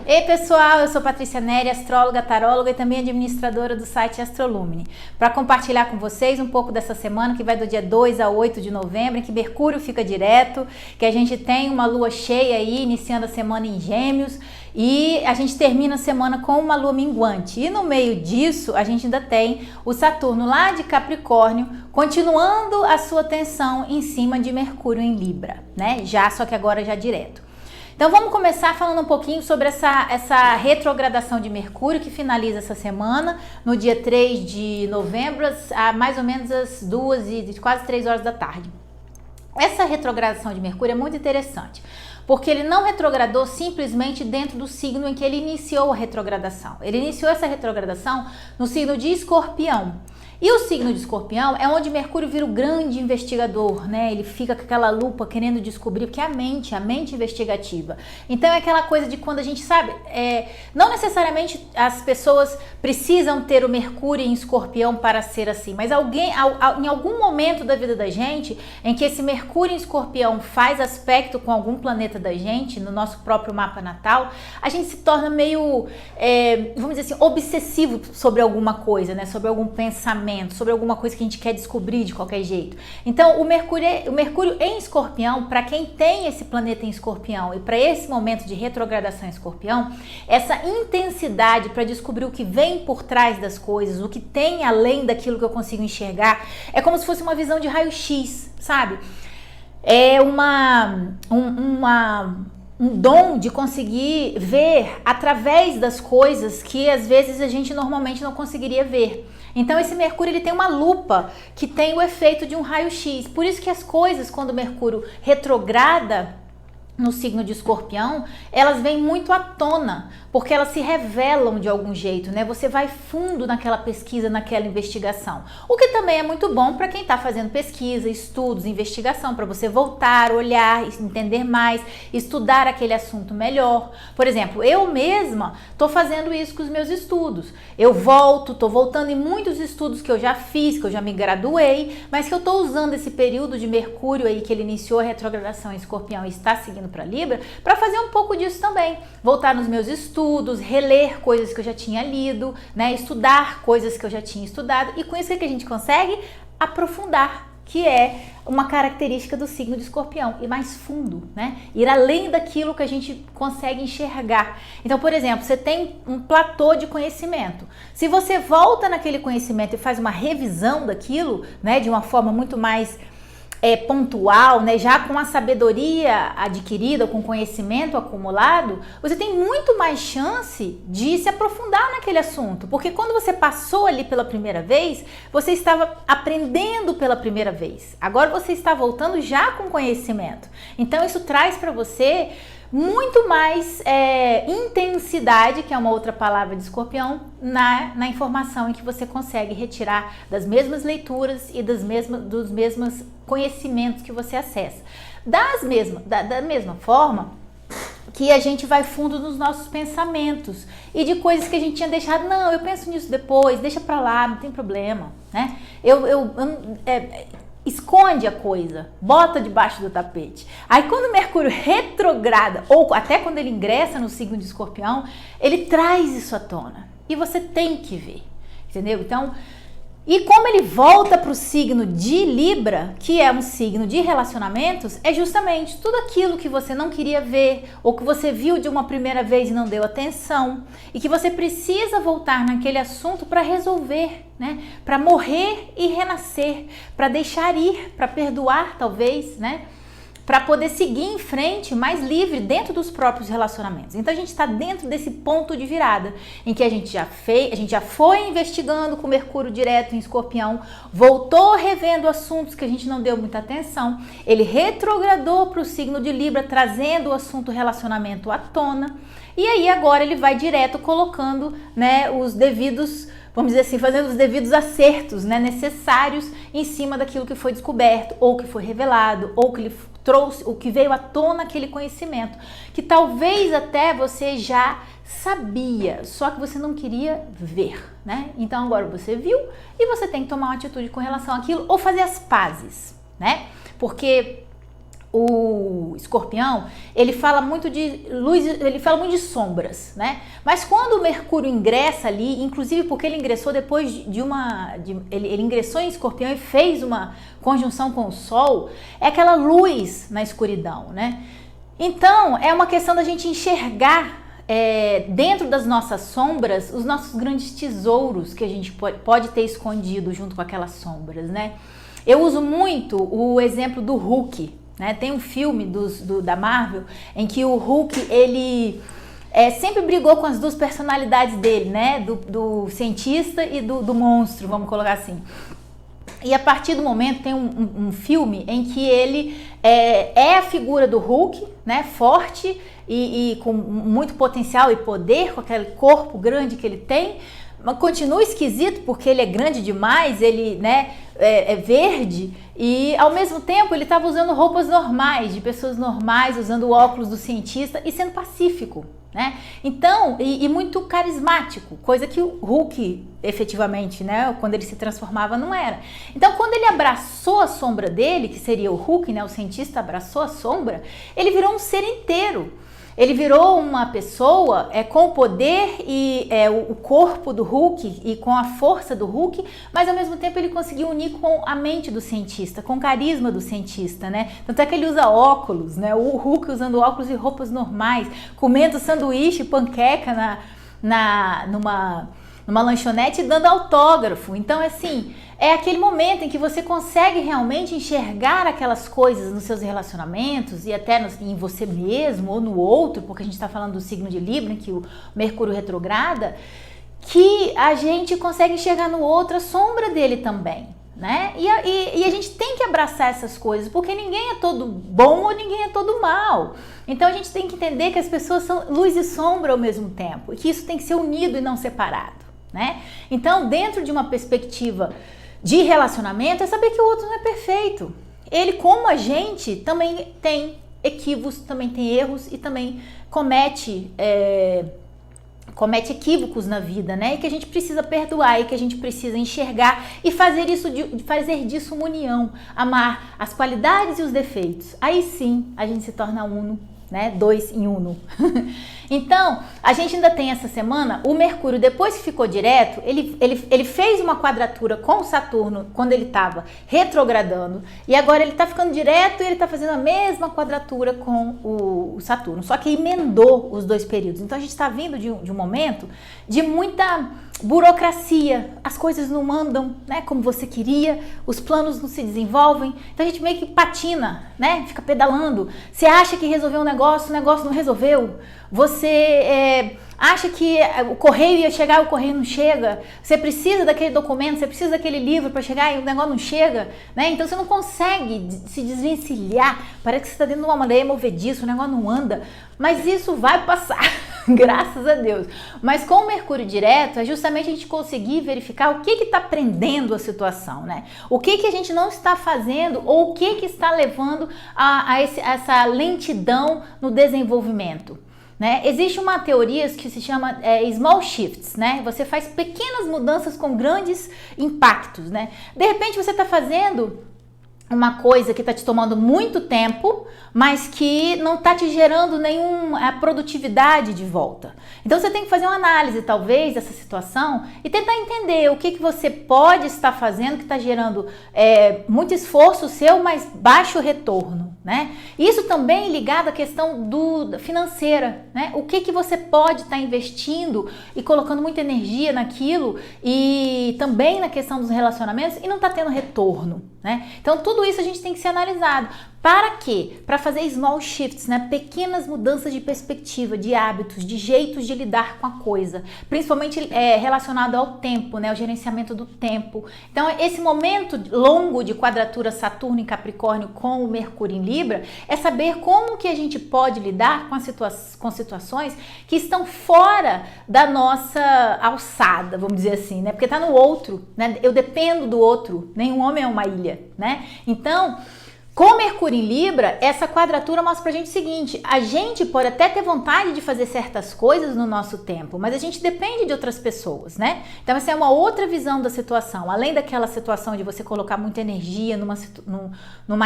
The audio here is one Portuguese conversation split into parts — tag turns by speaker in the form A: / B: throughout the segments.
A: Ei pessoal, eu sou Patrícia Neri, astróloga, taróloga e também administradora do site Astrolumine, para compartilhar com vocês um pouco dessa semana que vai do dia 2 a 8 de novembro, em que Mercúrio fica direto, que a gente tem uma lua cheia aí, iniciando a semana em Gêmeos, e a gente termina a semana com uma lua minguante. E no meio disso, a gente ainda tem o Saturno lá de Capricórnio, continuando a sua tensão em cima de Mercúrio em Libra, né? Só que agora já direto. Então vamos começar falando um pouquinho sobre essa retrogradação de Mercúrio que finaliza essa semana, no dia 3 de novembro, mais ou menos às 2 e quase 3 horas da tarde. Essa retrogradação de Mercúrio é muito interessante, porque ele não retrogradou simplesmente dentro do signo em que ele iniciou a retrogradação. Ele iniciou essa retrogradação no signo de Escorpião. E o signo de Escorpião é onde Mercúrio vira o grande investigador, né? Ele fica com aquela lupa querendo descobrir, porque é a mente investigativa. Então é aquela coisa de quando a gente sabe, não necessariamente as pessoas precisam ter o Mercúrio em Escorpião para ser assim, mas em algum momento da vida da gente, em que esse Mercúrio em Escorpião faz aspecto com algum planeta da gente, no nosso próprio mapa natal, a gente se torna meio, vamos dizer assim, obsessivo sobre alguma coisa, né? Sobre algum pensamento, sobre alguma coisa que a gente quer descobrir de qualquer jeito. Então o Mercúrio em Escorpião, para quem tem esse planeta em Escorpião e para esse momento de retrogradação em Escorpião, essa intensidade para descobrir o que vem por trás das coisas, o que tem além daquilo que eu consigo enxergar, é como se fosse uma visão de raio-x, sabe? É um dom de conseguir ver através das coisas que às vezes a gente normalmente não conseguiria ver. Então esse Mercúrio ele tem uma lupa que tem o efeito de um raio-x. Por isso que as coisas, quando o Mercúrio retrograda no signo de Escorpião, elas vêm muito à tona, porque elas se revelam de algum jeito, né? Você vai fundo naquela pesquisa, naquela investigação. O que também é muito bom para quem está fazendo pesquisa, estudos, investigação, para você voltar, olhar, entender mais, estudar aquele assunto melhor. Por exemplo, eu mesma estou fazendo isso com os meus estudos. Eu estou voltando em muitos estudos que eu já fiz, que eu já me graduei, mas que eu estou usando esse período de Mercúrio aí, que ele iniciou a retrogradação em Escorpião e está seguindo para Libra, para fazer um pouco disso também. Voltar nos meus estudos, reler coisas que eu já tinha lido, né? Estudar coisas que eu já tinha estudado, e com isso que a gente consegue aprofundar, que é uma característica do signo de Escorpião, ir mais fundo, né? Ir além daquilo que a gente consegue enxergar. Então, por exemplo, você tem um platô de conhecimento. Se você volta naquele conhecimento e faz uma revisão daquilo, né, de uma forma muito mais pontual, né, já com a sabedoria adquirida, com conhecimento acumulado, você tem muito mais chance de se aprofundar naquele assunto, porque quando você passou ali pela primeira vez, você estava aprendendo pela primeira vez, agora você está voltando já com conhecimento, então isso traz para você muito mais intensidade, que é uma outra palavra de Escorpião, na informação em que você consegue retirar das mesmas leituras e dos mesmos conhecimentos que você acessa. Da mesma forma que a gente vai fundo nos nossos pensamentos e de coisas que a gente tinha deixado, não, eu penso nisso depois, deixa pra lá, não tem problema, né? Esconde a coisa, bota debaixo do tapete. Aí quando o Mercúrio retrograda, ou até quando ele ingressa no signo de Escorpião, ele traz isso à tona. E você tem que ver, entendeu? Então, e como ele volta para o signo de Libra, que é um signo de relacionamentos, é justamente tudo aquilo que você não queria ver, ou que você viu de uma primeira vez e não deu atenção, e que você precisa voltar naquele assunto para resolver, né? Para morrer e renascer, para deixar ir, para perdoar talvez, né? Para poder seguir em frente mais livre dentro dos próprios relacionamentos. Então a gente está dentro desse ponto de virada, em que a gente já foi investigando com Mercúrio direto em Escorpião, voltou revendo assuntos que a gente não deu muita atenção, ele retrogradou para o signo de Libra, trazendo o assunto relacionamento à tona, e aí agora ele vai direto colocando, né, os devidos, vamos dizer assim, fazendo os devidos acertos, né, necessários em cima daquilo que foi descoberto, ou que foi revelado, ou que ele trouxe, o que veio à tona aquele conhecimento, que talvez até você já sabia, só que você não queria ver, né? Então agora você viu e você tem que tomar uma atitude com relação àquilo, ou fazer as pazes, né? Porque O Escorpião, ele fala muito de luz, ele fala muito de sombras, né? Mas quando o Mercúrio ingressa ali, inclusive porque ele ingressou depois ele ingressou em Escorpião e fez uma conjunção com o Sol, é aquela luz na escuridão, né? Então, é uma questão da gente enxergar dentro das nossas sombras os nossos grandes tesouros que a gente pode ter escondido junto com aquelas sombras, né? Eu uso muito o exemplo do Hulk, né? Tem um filme da Marvel em que o Hulk, ele sempre brigou com as duas personalidades dele, né? Do cientista e do monstro, vamos colocar assim. E a partir do momento tem um filme em que ele é a figura do Hulk, né? Forte e com muito potencial e poder, com aquele corpo grande que ele tem, mas continua esquisito porque ele é grande demais, ele, né, é verde e ao mesmo tempo ele estava usando roupas normais, de pessoas normais, usando o óculos do cientista e sendo pacífico, né? Então, e muito carismático, coisa que o Hulk efetivamente, né, quando ele se transformava não era. Então, quando ele abraçou a sombra dele, que seria o Hulk, né, o cientista abraçou a sombra, ele virou um ser inteiro. Ele virou uma pessoa com o poder e o corpo do Hulk e com a força do Hulk, mas ao mesmo tempo ele conseguiu unir com a mente do cientista, com o carisma do cientista, né? Tanto é que ele usa óculos, né? O Hulk usando óculos e roupas normais, comendo sanduíche, panqueca numa lanchonete e dando autógrafo. Então, assim, é aquele momento em que você consegue realmente enxergar aquelas coisas nos seus relacionamentos e até em você mesmo ou no outro, porque a gente está falando do signo de Libra, em que o Mercúrio retrograda, que a gente consegue enxergar no outro a sombra dele também, né? E a gente tem que abraçar essas coisas, porque ninguém é todo bom ou ninguém é todo mal. Então a gente tem que entender que as pessoas são luz e sombra ao mesmo tempo, e que isso tem que ser unido e não separado, né? Então, dentro de uma perspectiva de relacionamento, é saber que o outro não é perfeito. Ele, como a gente, também tem equívocos, também tem erros e também comete equívocos na vida, né? E que a gente precisa perdoar e que a gente precisa enxergar e fazer disso uma união, amar as qualidades e os defeitos. Aí sim a gente se torna uno, né? Dois em uno. Então, a gente ainda tem essa semana, o Mercúrio, depois que ficou direto, ele fez uma quadratura com o Saturno quando ele estava retrogradando, e agora ele está ficando direto e ele está fazendo a mesma quadratura com o Saturno, só que emendou os dois períodos. Então a gente está vindo de um momento de muita burocracia, as coisas não andam, né, como você queria, os planos não se desenvolvem, então a gente meio que patina, né, fica pedalando. Você acha que resolveu o negócio não resolveu. Você acha que o correio ia chegar, o correio não chega. Você precisa daquele documento, você precisa daquele livro para chegar e o negócio não chega, né? Então você não consegue se desvencilhar. Parece que você está dentro de uma maré movediça, o negócio não anda. Mas isso vai passar, graças a Deus. Mas com o Mercúrio direto, é justamente a gente conseguir verificar o que está prendendo a situação, né? O que a gente não está fazendo ou o que está levando a essa lentidão no desenvolvimento. Né? Existe uma teoria que se chama small shifts, né? Você faz pequenas mudanças com grandes impactos, né? De repente você está fazendo uma coisa que está te tomando muito tempo, mas que não está te gerando nenhuma produtividade de volta. Então você tem que fazer uma análise, talvez, dessa situação e tentar entender o que você pode estar fazendo que está gerando muito esforço seu, mas baixo retorno, né? Isso também ligado à questão financeira, né? O que você pode estar investindo e colocando muita energia naquilo e também na questão dos relacionamentos e não está tendo retorno, né? Então tudo isso a gente tem que ser analisado. Para quê? Para fazer small shifts, né? Pequenas mudanças de perspectiva, de hábitos, de jeitos de lidar com a coisa, principalmente relacionado ao tempo, né? O gerenciamento do tempo. Então, esse momento longo de quadratura Saturno em Capricórnio com o Mercúrio em Libra é saber como que a gente pode lidar com situações que estão fora da nossa alçada, vamos dizer assim, né? Porque está no outro, né? Eu dependo do outro, nenhum homem é uma ilha, né? Então, Com Mercúrio em Libra, essa quadratura mostra pra gente o seguinte: a gente pode até ter vontade de fazer certas coisas no nosso tempo, mas a gente depende de outras pessoas, né? Então essa é uma outra visão da situação, além daquela situação de você colocar muita energia numa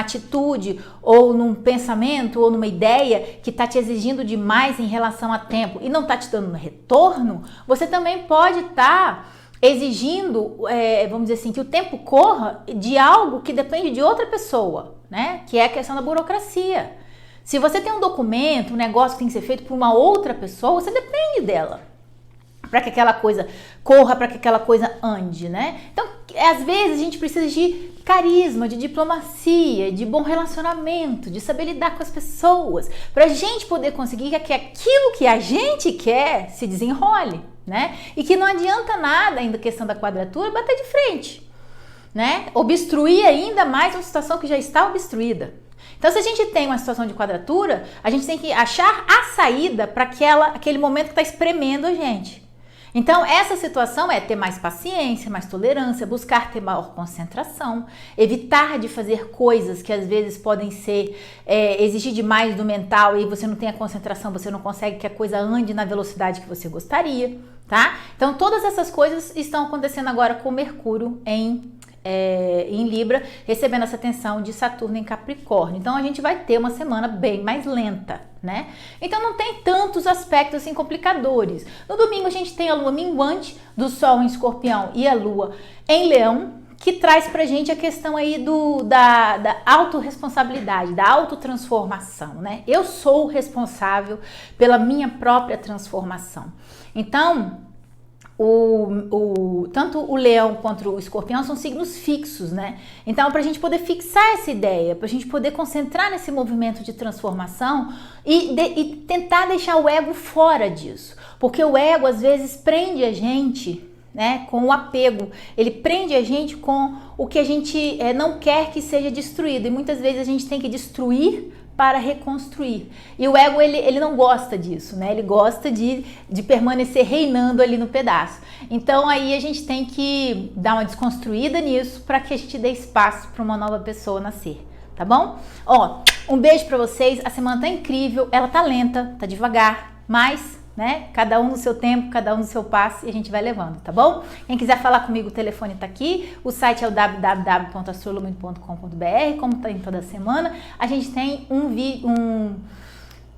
A: atitude, ou num pensamento, ou numa ideia que tá te exigindo demais em relação a tempo e não tá te dando retorno, você também pode estar exigindo, vamos dizer assim, que o tempo corra de algo que depende de outra pessoa, né? Que é a questão da burocracia. Se você tem um documento, um negócio que tem que ser feito por uma outra pessoa, você depende dela para que aquela coisa corra, para que aquela coisa ande, né? Então, às vezes a gente precisa de carisma, de diplomacia, de bom relacionamento, de saber lidar com as pessoas, para a gente poder conseguir que aquilo que a gente quer se desenrole, né? E que não adianta nada, ainda a questão da quadratura, bater de frente, né? Obstruir ainda mais uma situação que já está obstruída. Então, se a gente tem uma situação de quadratura, a gente tem que achar a saída para aquele momento que está espremendo a gente. Então, essa situação é ter mais paciência, mais tolerância, buscar ter maior concentração, evitar de fazer coisas que às vezes podem ser exigir demais do mental e você não tem a concentração, você não consegue que a coisa ande na velocidade que você gostaria, tá? Então, todas essas coisas estão acontecendo agora com Mercúrio em Libra, recebendo essa atenção de Saturno em Capricórnio. Então a gente vai ter uma semana bem mais lenta, né? Então não tem tantos aspectos assim complicadores. No domingo a gente tem a lua minguante do Sol em Escorpião e a lua em Leão, que traz pra gente a questão aí da autorresponsabilidade, da autotransformação, né? Eu sou responsável pela minha própria transformação. Então, tanto o Leão quanto o Escorpião são signos fixos, né? Então, para a gente poder fixar essa ideia, para a gente poder concentrar nesse movimento de transformação e tentar deixar o ego fora disso, porque o ego às vezes prende a gente, né, com o apego, ele prende a gente com o que a gente não quer que seja destruído, e muitas vezes a gente tem que destruir para reconstruir. E o ego, ele não gosta disso, né? Ele gosta de permanecer reinando ali no pedaço. Então aí a gente tem que dar uma desconstruída nisso para que a gente dê espaço para uma nova pessoa nascer, tá bom? Ó, um beijo para vocês. A semana tá incrível, ela tá lenta, tá devagar, mas, né? Cada um no seu tempo, cada um no seu passo e a gente vai levando, tá bom? Quem quiser falar comigo, o telefone tá aqui, o site é o www.astrologia.com.br, como tá em toda semana. A gente tem um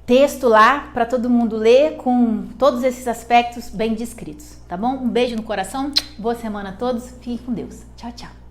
A: texto lá para todo mundo ler com todos esses aspectos bem descritos, tá bom? Um beijo no coração, boa semana a todos, fiquem com Deus. Tchau, tchau.